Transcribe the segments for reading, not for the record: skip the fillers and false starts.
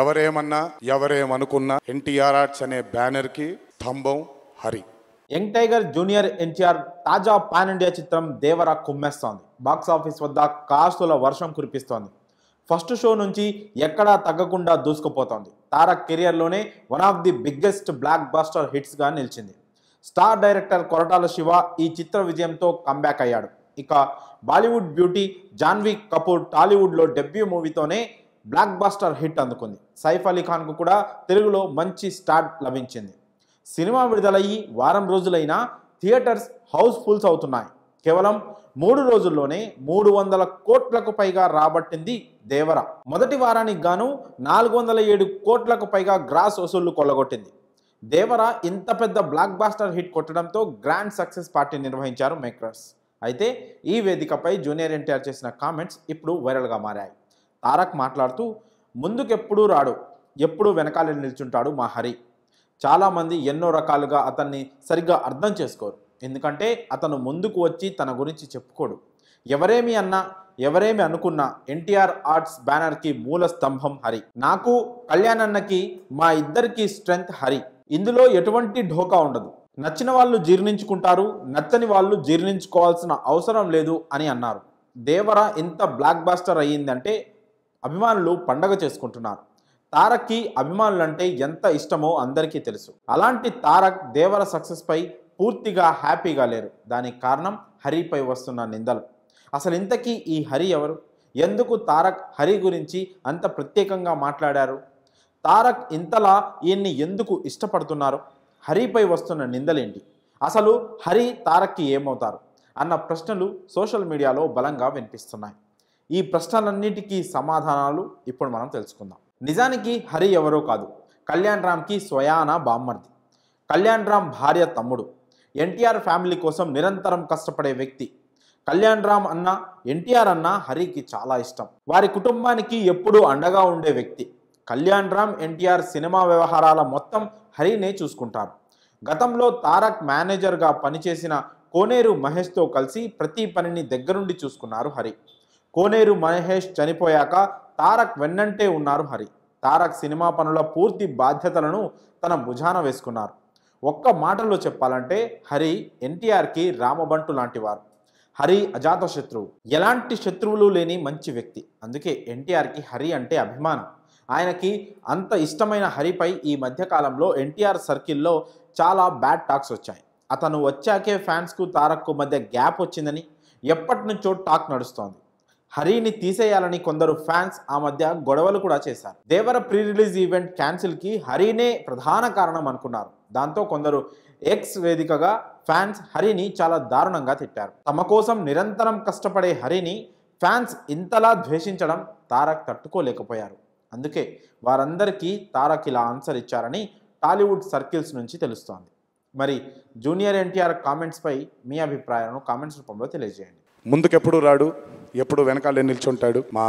ఎవరేమన్నా ఎవరేమనుకున్నా ఎన్టీఆర్ ఆర్ట్స్ అనే బ్యానర్ కి స్తంభం Hari. Young tiger junior NTR తాజా పాన్ ఇండియా చిత్రం దేవర కుమ్మేస్తోంది. బాక్సాఫీస్ వద్ద కాసుల వర్షం కురిపిస్తోంది. ఫస్ట్ షో నుంచి ఎక్కడా తగ్గకుండా దూసుకుపోతోంది. తారక్ కెరియర్లోనే one of the biggest blockbuster హిట్స్గా నిలిచింది. స్టార్ డైరెక్టర్ కొరటాల శివ ఈ చిత్ర విజయంతో కంబ్యాక్ అయ్యాడు. ఇక బాలీవుడ్ బ్యూటీ జాన్వీ కపూర్ టాలీవుడ్లో డెబ్యూ మూవీతోనే బ్లాక్ బస్టర్ హిట్ అందుకుంది. సైఫ్ అలీ ఖాన్కు కూడా తెలుగులో మంచి స్టార్ట్ లభించింది. సినిమా విడుదలయ్యి వారం రోజులైనా థియేటర్స్ హౌస్ఫుల్స్ అవుతున్నాయి. కేవలం 3 రోజుల్లోనే 300 కోట్లకు పైగా రాబట్టింది దేవర. మొదటి వారానికి గాను 407 కోట్లకు పైగా గ్రాస్ వసూళ్లు కొల్లగొట్టింది. దేవర ఇంత పెద్ద బ్లాక్ బాస్టర్ హిట్ కొట్టడంతో గ్రాండ్ సక్సెస్ పార్టీ నిర్వహించారు మేకర్స్. అయితే ఈ వేదికపై జూనియర్ ఎన్టీఆర్ చేసిన కామెంట్స్ ఇప్పుడు వైరల్గా మారాయి. తారక్ మాట్లాడుతూ, ముందుకెప్పుడూ రాడు, ఎప్పుడూ వెనకాల నిల్చుంటాడు మా హరి. చాలామంది ఎన్నో రకాలుగా అతన్ని సరిగ్గా అర్థం చేసుకోరు. ఎందుకంటే అతను ముందుకు వచ్చి తన గురించి చెప్పుకోడు. ఎవరేమి అన్నా ఎవరేమి అనుకున్నా ఎన్టీఆర్ ఆర్ట్స్ బ్యానర్కి మూల స్తంభం హరి. నాకు కళ్యాణ్ అన్నకి మా ఇద్దరికి స్ట్రెంగ్త్ హరి. ఇందులో ఎటువంటి ఢోకా ఉండదు. నచ్చిన వాళ్ళు జీర్ణించుకుంటారు, నచ్చని వాళ్ళు జీర్ణించుకోవాల్సిన అవసరం లేదు అని అన్నారు. దేవర ఇంత బ్లాక్ బాస్టర్ అయ్యిందంటే అభిమానులు పండగ చేసుకుంటున్నారు. తారక్కి అభిమానులంటే ఎంత ఇష్టమో అందరికీ తెలుసు. అలాంటి తారక్ దేవర సక్సెస్పై పూర్తిగా హ్యాపీగా లేరు. దానికి కారణం హరిపై వస్తున్న నిందలు. అసలు ఇంతకీ ఈ హరి ఎవరు? ఎందుకు తారక్ హరి గురించి అంత ప్రత్యేకంగా మాట్లాడారు? తారక్ ఇంతలా ఈయన్ని ఎందుకు ఇష్టపడుతున్నారు? హరిపై వస్తున్న నిందలేంటి? అసలు హరి తారక్కి ఏమవుతారు అన్న ప్రశ్నలు సోషల్ మీడియాలో బలంగా వినిపిస్తున్నాయి. ఈ ప్రశ్నలన్నిటికీ సమాధానాలు ఇప్పుడు మనం తెలుసుకుందాం. నిజానికి హరి ఎవరో కాదు, కళ్యాణ్ రామ్కి స్వయాన బామ్మర్ది. కళ్యాణ్ రామ్ భార్య తమ్ముడు. ఎన్టీఆర్ ఫ్యామిలీ కోసం నిరంతరం కష్టపడే వ్యక్తి. కళ్యాణ్ రామ్ అన్న ఎన్టీఆర్ అన్న హరికి చాలా ఇష్టం. వారి కుటుంబానికి ఎప్పుడూ అండగా ఉండే వ్యక్తి. కళ్యాణ్ రామ్ ఎన్టీఆర్ సినిమా వ్యవహారాల మొత్తం హరినే చూసుకుంటారు. గతంలో తారక్ మేనేజర్గా పనిచేసిన కోనేరు మహేష్తో కలిసి ప్రతి పనిని దగ్గరుండి చూసుకున్నారు హరి. కోనేరు మహేష్ చనిపోయాక తారక్ వెన్నంటే ఉన్నారు హరి. తారక్ సినిమా పనుల పూర్తి బాధ్యతలను తన భుజాన వేసుకున్నారు. ఒక్క మాటలో చెప్పాలంటే హరి ఎన్టీఆర్కి రామబంటు లాంటివారు. హరి అజాత శత్రువు, ఎలాంటి శత్రువులు లేని మంచి వ్యక్తి. అందుకే ఎన్టీఆర్కి హరి అంటే అభిమానం. ఆయనకి అంత ఇష్టమైన హరిపై ఈ మధ్యకాలంలో ఎన్టీఆర్ సర్కిల్లో చాలా బ్యాడ్ టాక్స్ వచ్చాయి. అతను వచ్చాకే ఫ్యాన్స్కు తారక్కు మధ్య గ్యాప్ వచ్చిందని ఎప్పటి నుంచో టాక్ నడుస్తోంది. హరిని తీసేయాలని కొందరు ఫ్యాన్స్ ఆ మధ్య గొడవలు కూడా చేశారు. దేవర ప్రీ రిలీజ్ ఈవెంట్ క్యాన్సిల్కి హరినే ప్రధాన కారణం అనుకున్నారు. దాంతో కొందరు ఎక్స్ వేదికగా ఫ్యాన్స్ హరిని చాలా దారుణంగా తిట్టారు. తమ కోసం నిరంతరం కష్టపడే హరిని ఫ్యాన్స్ ఇంతలా ద్వేషించడం తారక్ తట్టుకోలేకపోయారు. అందుకే వారందరికీ తారక్ ఇలా ఆన్సర్ ఇచ్చారని టాలీవుడ్ సర్కిల్స్ నుంచి తెలుస్తోంది. మరి జూనియర్ ఎన్టీఆర్ కామెంట్స్పై మీ అభిప్రాయాలను కామెంట్స్ రూపంలో తెలియజేయండి. ముందుకెప్పుడు రాడు, ఎప్పుడు వెనకాలే నిల్చుంటాడు మా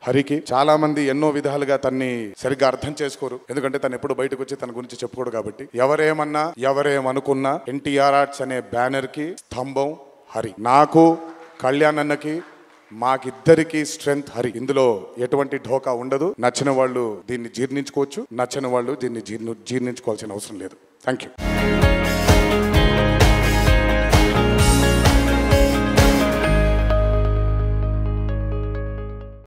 హరికి. చాలా మంది ఎన్నో విధాలుగా తన్ని సరిగ్గా అర్థం చేసుకోరు. ఎందుకంటే తను ఎప్పుడు బయటకు వచ్చి తన గురించి చెప్పుకోడు కాబట్టి. ఎవరేమన్నా ఎవరేమనుకున్నా ఎన్టీఆర్ ఆర్ట్స్ అనే బ్యానర్ కి స్తంభం హరి. నాకు కళ్యాణ్ అన్నకి మాకిద్దరికి స్ట్రెంగ్త్ హరి. ఇందులో ఎటువంటి ఢోకా ఉండదు. నచ్చిన వాళ్ళు దీన్ని జీర్ణించుకోవచ్చు, నచ్చని వాళ్ళు దీన్ని జీర్ణించుకోవాల్సిన అవసరం లేదు. Thank you.